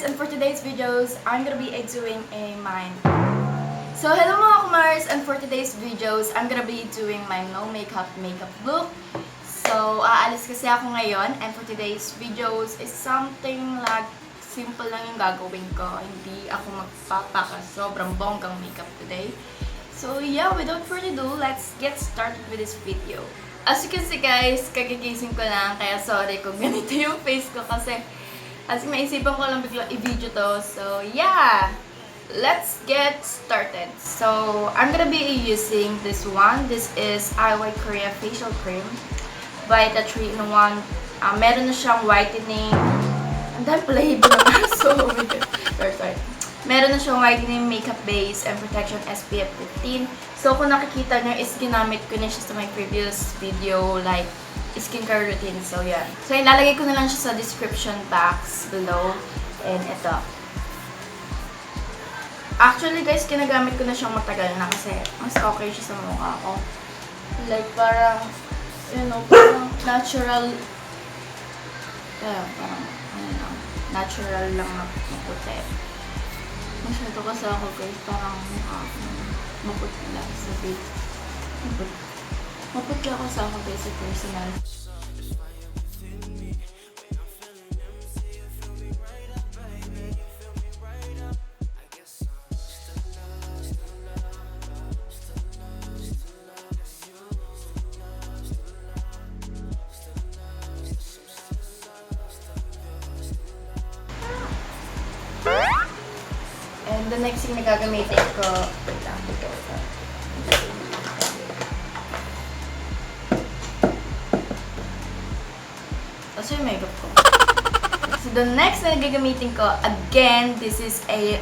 And for today's videos, I'm gonna be doing a mine. So hello mga kumars, and for today's videos, I'm gonna be doing my no makeup look. So aalis kasi ako ngayon, and for today's videos is something like simple lang yung gagawin ko. Hindi ako magpapaka sobrang bonggang makeup today. So yeah, without further ado, let's get started with this video. As you can see guys, kagigising ko lang, kaya sorry kung ganito yung face ko kasi maisipan ko lang bigla i-video to. So, yeah! Let's get started. So, I'm gonna be using this one. This is HEYYY Korea Facial Cream. Vita 3-in-1. Meron na siyang whitening. Ang dahil pala hibo na aso. Oh my God. Sorry. Meron na siyang whitening, makeup base, and protection SPF 15. So, kung nakikita nyo is ginamit ko na siya sa my previous video. Like, skincare routine. So, yan. So, ilalagay ko na lang siya sa description box below. And ito. Actually, guys, kinagamit ko na siyang matagal na kasi mas okay siya sa mukha ko. Like, parang, you know, parang natural. Parang, natural lang na maputi. Masyado kasi ako, guys, parang maputi lang sa face. Maputi ako sa ako guys sa personal. And the next thing na gagamitin ko, wait lang, ito. So, yung makeup ko. So, the next na gagamitin ko, again, this is a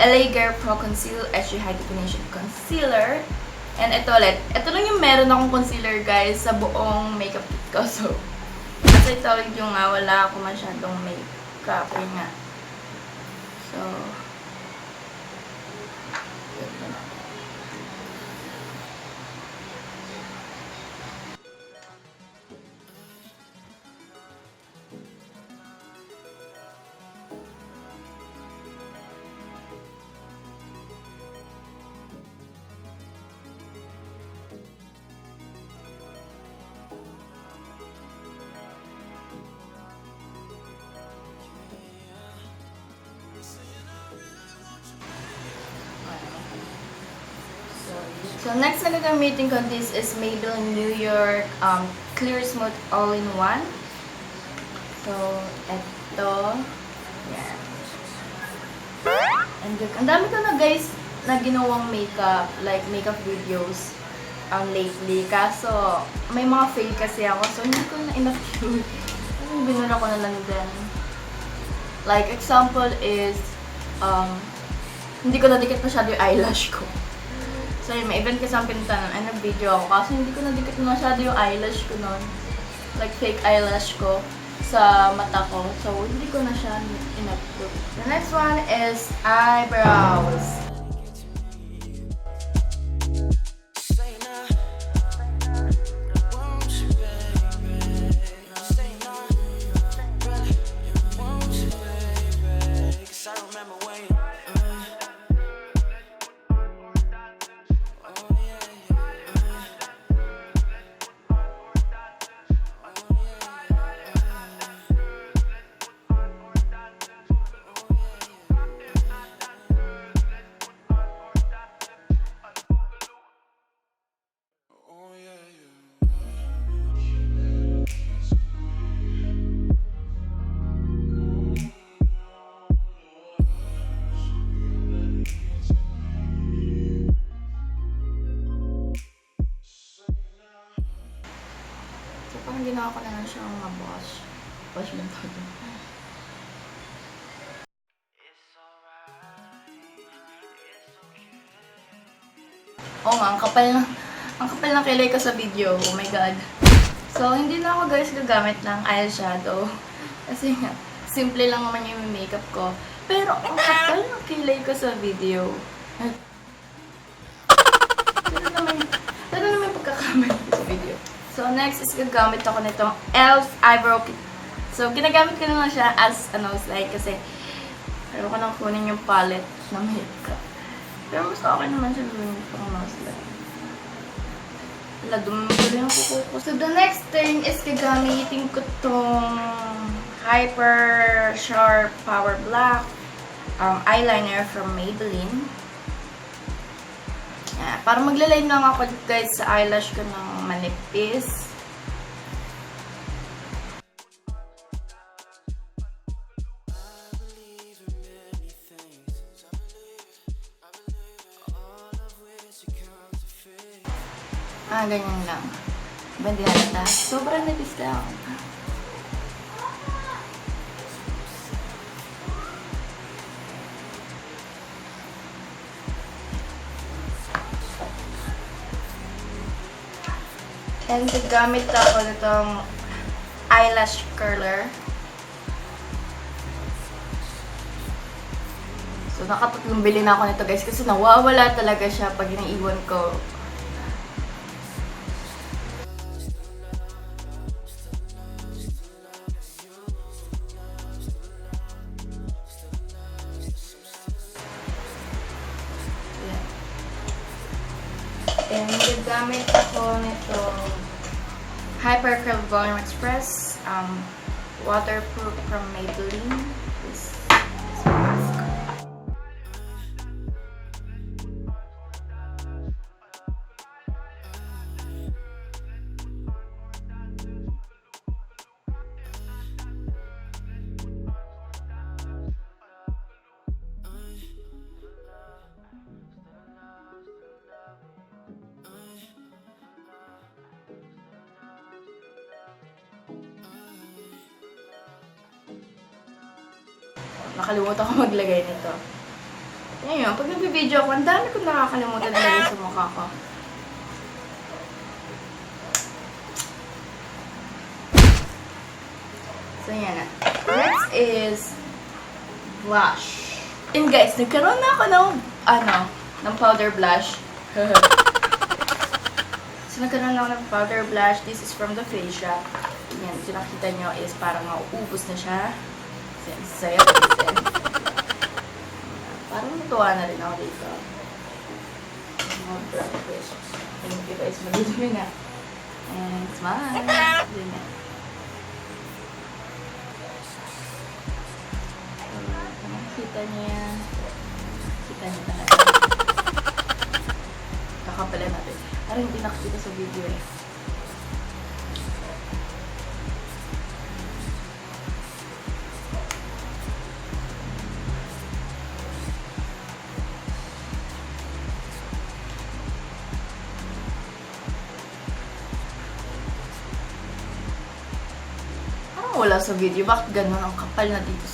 LA Pro Conceal HD High Definition Concealer. And ito ulit. Ito lang yung meron akong concealer, guys, sa buong makeup kit ko. So, kasi ito yung wala ako masyadong makeup. Yun nga. So, So, next na gagamitin ko, this is Maybelline New York Clear Smooth All-in-One. So, eto. Yan. And ang dami ko na guys na ginawang makeup, like makeup videos lately. Kaso, may mga fail kasi ako. So, hindi ko na enough yun. Binura ko na lang din. Like, example is, hindi ko nadikit masyado yung eyelash ko. So, may event kasi ang pinuntanan, ay nag-video ako kasi hindi ko nadikit masyado yung eyelash ko nun. Like, fake eyelash ko sa mata ko. So, hindi ko na siya in-upload. The next one is eyebrows. wash. Wash mo todo. Oo nga, ang kapal ng kilay ko sa video. Oh my god. So, hindi na ako guys gagamit ng eyeshadow. Kasi nga, simple lang naman yung makeup ko. Pero, ang kapal ng kilay ko sa video. Ano naman yung pagkakamali ko sa video. So, next is gagamit ako nitong e.l.f. Eyebrow Kit. So, ginagamit ko na lang siya as a nose line kasi ayaw ko nang kunin yung palette ng makeup. Pero mas okay naman siya gawin pang nose line. Wala, dumibili yung kuko ko. So, the next thing is gagamitin ko tong Hyper Sharp Power Black eyeliner from Maybelline. Yeah, para maglaline lang ako guys sa eyelash ko ng manipis. Ganyan lang. Hindi halata. Sobrang nipis lang. And gagamit ako nitong eyelash curler. So, nakatatlong bili na ako nito guys kasi nawawala talaga siya pag iniiwan ko. And gagamit ako nito Hyper Curl Volume Express waterproof from Maybelline. This mask. Nakalimutan ko maglagay nito. Ngayon, pag nag-video ako, ang dami kong nakakalimutan maglagay sa mukha ko. So, yan na. Next is blush. And guys, nagkaroon na ako ng powder blush. So, nagkaroon na ako ng powder blush. This is from the Face Shop. Yan, so nakita nyo is parang mauubos na siya. Saya din. Parang natuwa na rin ako dito. Thank you guys. Magdudumi na. And smile. Ganyan. Kita niyo yan. Kita niyo talaga. Kakapalan natin. Parang hindi nakikita sa video eh. Wala sa video. Bakit ganun? Ang kapal na dito.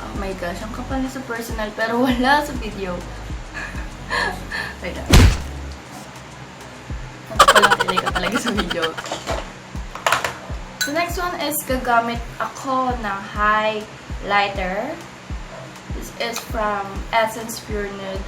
Oh my gosh. Ang kapal na sa personal. Pero wala sa video. Wait lang. Ang kapal lang tilay ka talaga sa video. The next one is gagamit ako ng highlighter. This is from Essence Pure Nude.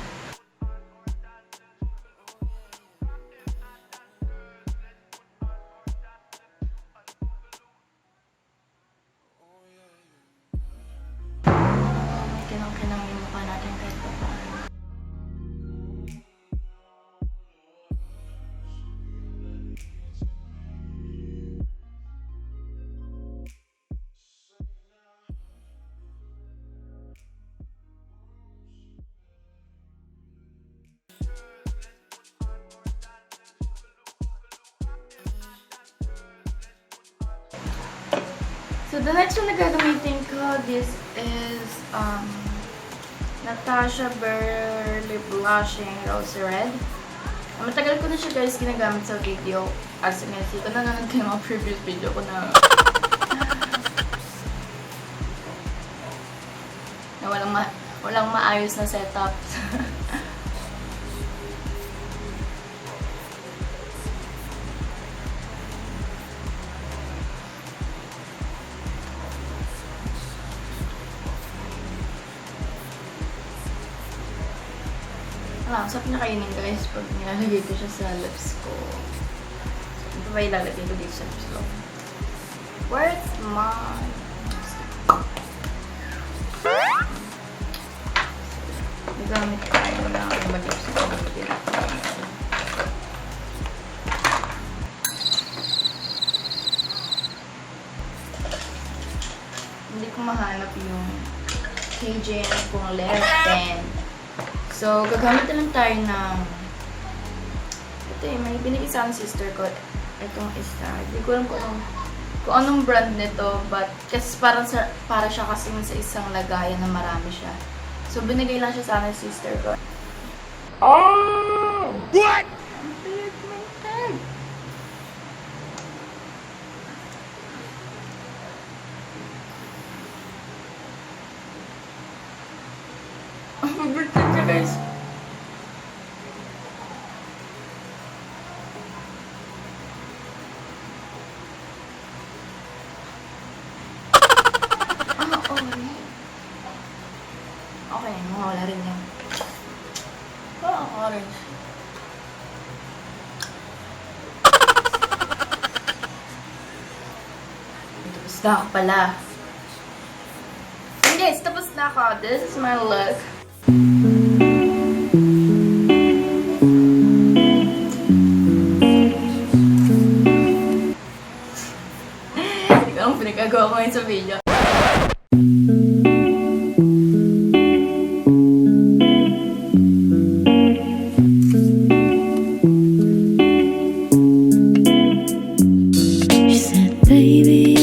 So, the next one na gagamitin ko, this is Natasha Burley Blushing Rosy Red. Matagal ko na siya guys ginagamit sa video. As in, ko nanonood kayo mga previous video ko na maayos na setup. Ang sarap na kainin guys pag nilalagay ko siya sa lips ko. So, ito ba ilalagay ko dito sa lips ko? Where's mine? Nagamit tayo ng lips ko. Hindi ko mahanap yung KJ kung left pen. So, gagamit na lang tayo ng ito may binigay sa akin sister ko. Itong isa. Hindi ko alam kung anong brand nito, but kasi para siya kasing sa isang lagayan na marami siya. So, binigay lang siya sa akin sister ko. Oh! What? My head. Mabitin siya guys. Okay, mawala rin yan. Orange. Tapos na ako pala. So guys, tapos na ako. This is my look. Ito ang pinagagawa ko ngayon sa video. She said, baby,